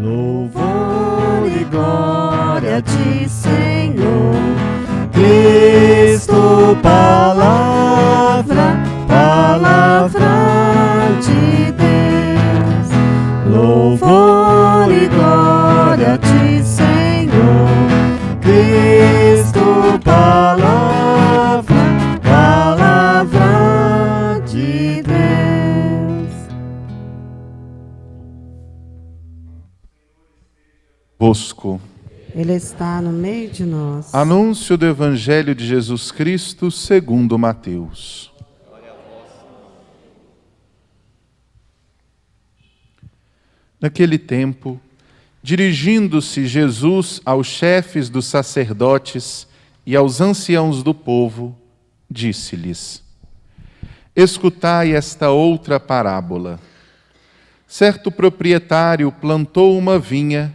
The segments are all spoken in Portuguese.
Louvor e glória a ti, Senhor. Cristo, palavra de Deus. Louvor e glória a ti, Senhor. Cristo, palavra de Deus. Bosco. Ele está no meio de nós. Anúncio do Evangelho de Jesus Cristo segundo Mateus. Naquele tempo, dirigindo-se Jesus aos chefes dos sacerdotes e aos anciãos do povo, disse-lhes: escutai esta outra parábola. Certo proprietário plantou uma vinha,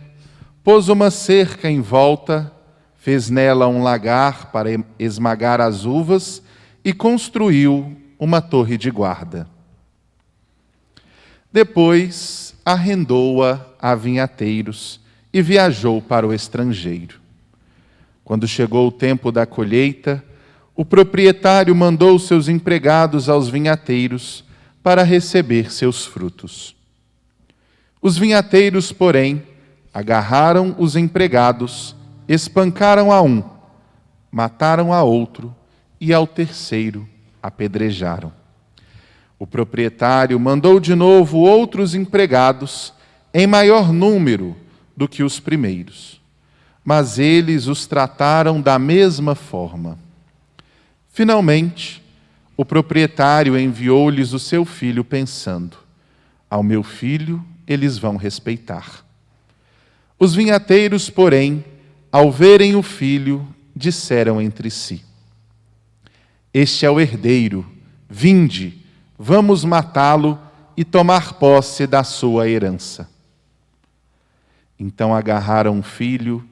pôs uma cerca em volta, fez nela um lagar para esmagar as uvas e construiu uma torre de guarda. Depois arrendou-a a vinhateiros e viajou para o estrangeiro. Quando chegou o tempo da colheita, o proprietário mandou seus empregados aos vinhateiros para receber seus frutos. Os vinhateiros, porém, agarraram os empregados, espancaram a um, mataram a outro e ao terceiro apedrejaram. O proprietário mandou de novo outros empregados em maior número do que os primeiros, mas eles os trataram da mesma forma. Finalmente, o proprietário enviou-lhes o seu filho pensando: ao meu filho eles vão respeitar. Os vinhateiros, porém, ao verem o filho, disseram entre si: este é o herdeiro, vinde, vamos matá-lo e tomar posse da sua herança. Então agarraram o filho,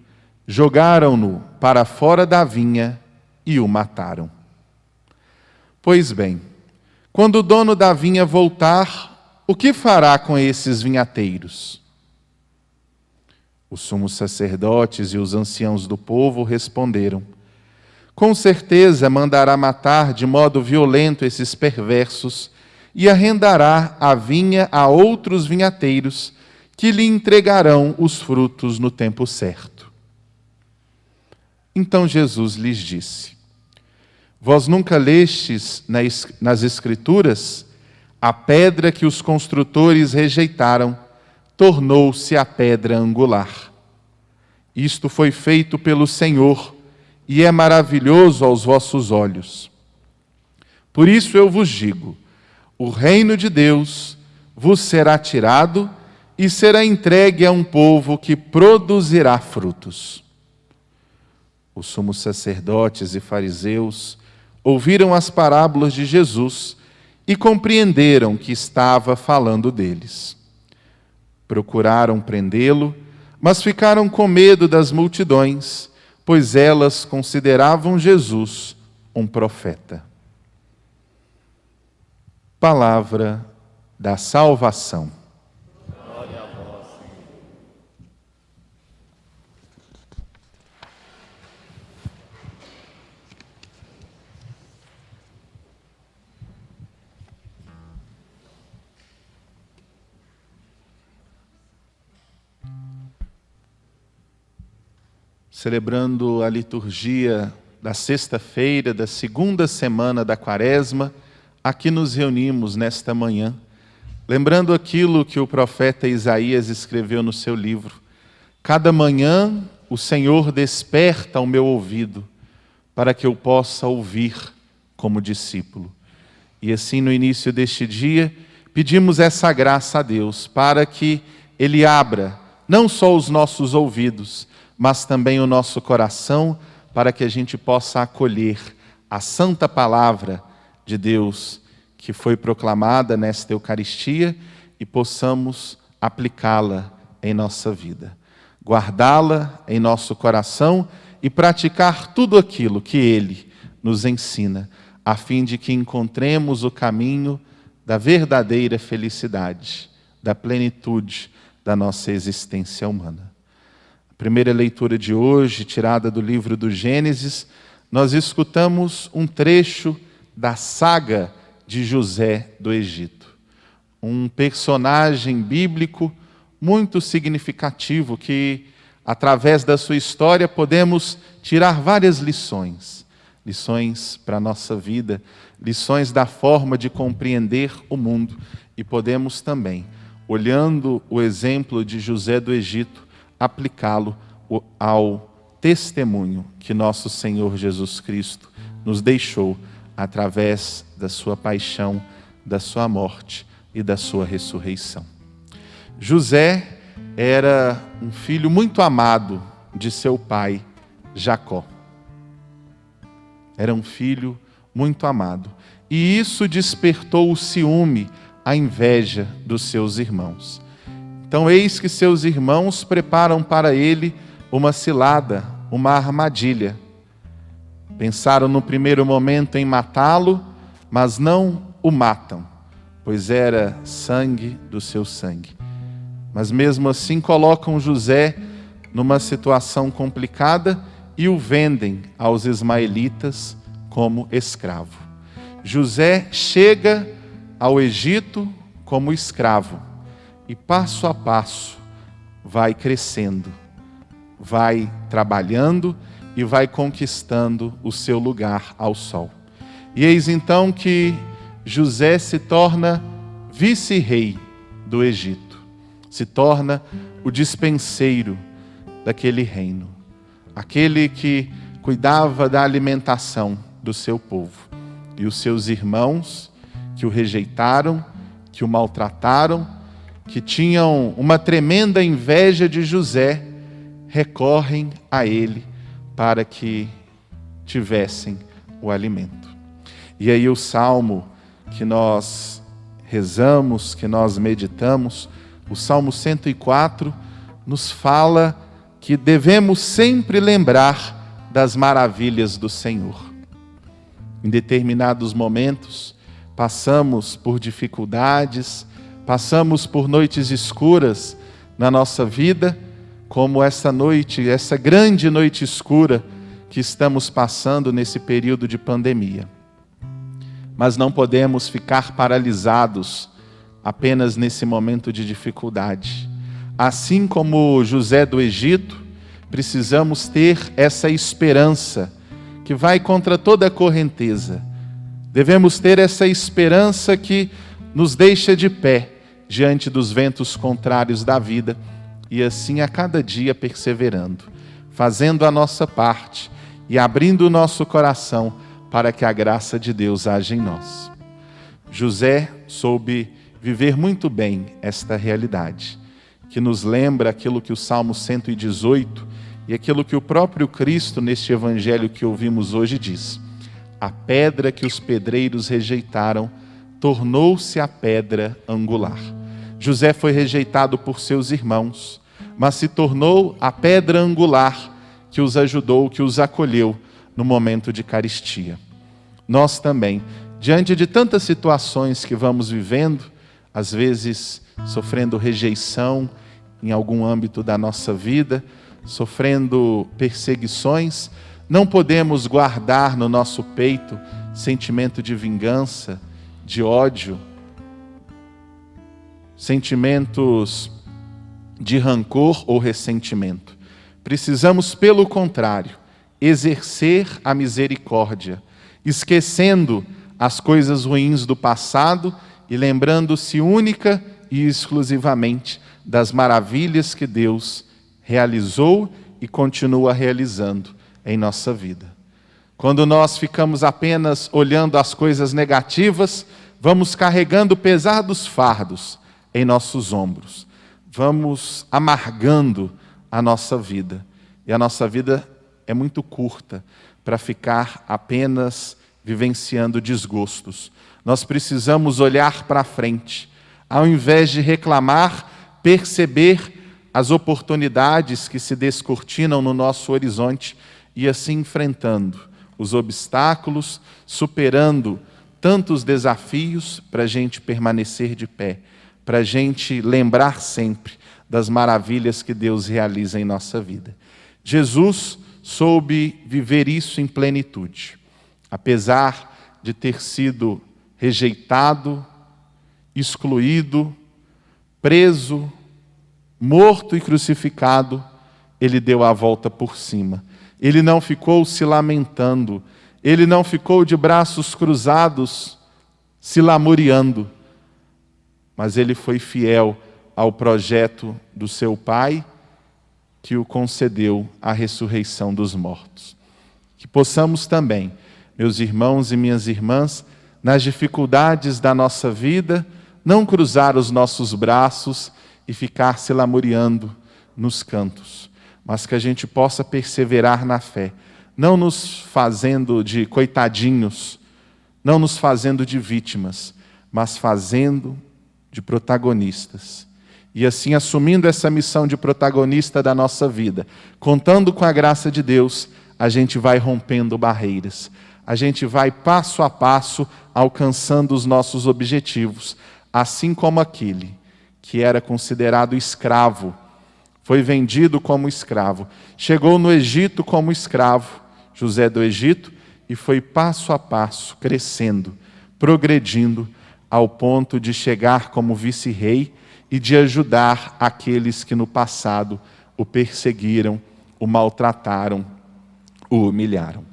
jogaram-no para fora da vinha e o mataram. Pois bem, quando o dono da vinha voltar, o que fará com esses vinhateiros? Os sumos sacerdotes e os anciãos do povo responderam: com certeza mandará matar de modo violento esses perversos e arrendará a vinha a outros vinhateiros que lhe entregarão os frutos no tempo certo. Então Jesus lhes disse: vós nunca lestes nas Escrituras: a pedra que os construtores rejeitaram tornou-se a pedra angular. Isto foi feito pelo Senhor e é maravilhoso aos vossos olhos. Por isso eu vos digo: o reino de Deus vos será tirado e será entregue a um povo que produzirá frutos. Os sumos sacerdotes e fariseus ouviram as parábolas de Jesus e compreenderam que estava falando deles. Procuraram prendê-lo, mas ficaram com medo das multidões, pois elas consideravam Jesus um profeta. Palavra da salvação. Glória a vós, Senhor. Celebrando a liturgia da sexta-feira, da segunda semana da Quaresma, aqui nos reunimos nesta manhã, lembrando aquilo que o profeta Isaías escreveu no seu livro: cada manhã o Senhor desperta o meu ouvido, para que eu possa ouvir como discípulo. E assim, no início deste dia, pedimos essa graça a Deus, para que Ele abra não só os nossos ouvidos, mas também o nosso coração, para que a gente possa acolher a santa palavra de Deus que foi proclamada nesta Eucaristia e possamos aplicá-la em nossa vida, guardá-la em nosso coração e praticar tudo aquilo que Ele nos ensina, a fim de que encontremos o caminho da verdadeira felicidade, da plenitude, da nossa existência humana. A primeira leitura de hoje, tirada do livro do Gênesis, nós escutamos um trecho da saga de José do Egito. Um personagem bíblico muito significativo que, através da sua história, podemos tirar várias lições. Lições para a nossa vida, lições da forma de compreender o mundo. E podemos também, olhando o exemplo de José do Egito, aplicá-lo ao testemunho que nosso Senhor Jesus Cristo nos deixou através da sua paixão, da sua morte e da sua ressurreição. José era um filho muito amado de seu pai, Jacó. Era um filho muito amado. E isso despertou o ciúme, a inveja dos seus irmãos. Então, eis que seus irmãos preparam para ele uma cilada, uma armadilha. Pensaram no primeiro momento em matá-lo, mas não o matam, pois era sangue do seu sangue. Mas mesmo assim colocam José numa situação complicada e o vendem aos ismaelitas como escravo. José chega ao Egito como escravo e passo a passo vai crescendo, vai trabalhando e vai conquistando o seu lugar ao sol. E eis então que José se torna vice-rei do Egito, se torna o dispenseiro daquele reino, aquele que cuidava da alimentação do seu povo. E os seus irmãos, que o rejeitaram, que o maltrataram, que tinham uma tremenda inveja de José, recorrem a ele para que tivessem o alimento. E aí o salmo que nós rezamos, que nós meditamos, o Salmo 104, nos fala que devemos sempre lembrar das maravilhas do Senhor. Em determinados momentos, passamos por dificuldades, passamos por noites escuras na nossa vida, como essa noite, essa grande noite escura que estamos passando nesse período de pandemia. Mas não podemos ficar paralisados apenas nesse momento de dificuldade. Assim como José do Egito, precisamos ter essa esperança que vai contra toda a correnteza. Devemos ter essa esperança que nos deixa de pé diante dos ventos contrários da vida e assim a cada dia perseverando, fazendo a nossa parte e abrindo o nosso coração para que a graça de Deus haja em nós. José soube viver muito bem esta realidade, que nos lembra aquilo que o Salmo 118 e aquilo que o próprio Cristo, neste evangelho que ouvimos hoje, diz: a pedra que os pedreiros rejeitaram tornou-se a pedra angular. José foi rejeitado por seus irmãos, mas se tornou a pedra angular que os ajudou, que os acolheu no momento de carestia. Nós também, diante de tantas situações que vamos vivendo, às vezes sofrendo rejeição em algum âmbito da nossa vida, sofrendo perseguições, não podemos guardar no nosso peito sentimento de vingança, de ódio, sentimentos de rancor ou ressentimento. Precisamos, pelo contrário, exercer a misericórdia, esquecendo as coisas ruins do passado e lembrando-se única e exclusivamente das maravilhas que Deus realizou e continua realizando em nossa vida. Quando nós ficamos apenas olhando as coisas negativas, vamos carregando pesados fardos em nossos ombros. Vamos amargando a nossa vida. E a nossa vida é muito curta para ficar apenas vivenciando desgostos. Nós precisamos olhar para frente. Ao invés de reclamar, perceber as oportunidades que se descortinam no nosso horizonte e assim enfrentando os obstáculos, superando tantos desafios para a gente permanecer de pé, para a gente lembrar sempre das maravilhas que Deus realiza em nossa vida. Jesus soube viver isso em plenitude. Apesar de ter sido rejeitado, excluído, preso, morto e crucificado, ele deu a volta por cima. Ele não ficou se lamentando, ele não ficou de braços cruzados, se lamuriando, mas ele foi fiel ao projeto do seu Pai, que o concedeu a ressurreição dos mortos. Que possamos também, meus irmãos e minhas irmãs, nas dificuldades da nossa vida, não cruzar os nossos braços e ficar se lamuriando nos cantos, mas que a gente possa perseverar na fé, não nos fazendo de coitadinhos, não nos fazendo de vítimas, mas fazendo de protagonistas. E assim, assumindo essa missão de protagonista da nossa vida, contando com a graça de Deus, a gente vai rompendo barreiras. A gente vai passo a passo alcançando os nossos objetivos, assim como aquele que era considerado escravo, foi vendido como escravo, chegou no Egito como escravo, José do Egito, e foi passo a passo crescendo, progredindo, ao ponto de chegar como vice-rei e de ajudar aqueles que no passado o perseguiram, o maltrataram, o humilharam.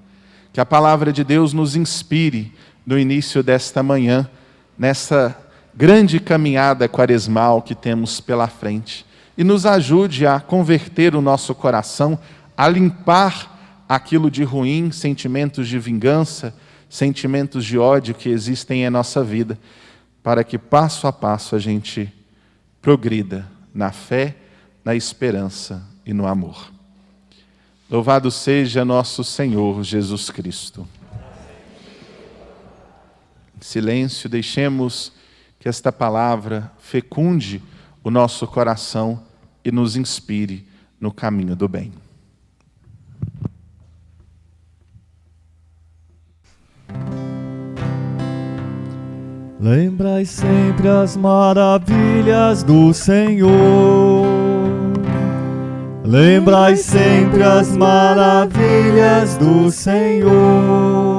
Que a palavra de Deus nos inspire no início desta manhã, nessa grande caminhada quaresmal que temos pela frente, e nos ajude a converter o nosso coração, a limpar aquilo de ruim, sentimentos de vingança, sentimentos de ódio que existem em nossa vida, para que passo a passo a gente progrida na fé, na esperança e no amor. Louvado seja nosso Senhor Jesus Cristo. Em silêncio, deixemos que esta palavra fecunde o nosso coração e nos inspire no caminho do bem. Lembrai sempre as maravilhas do Senhor. Lembrai sempre as maravilhas do Senhor.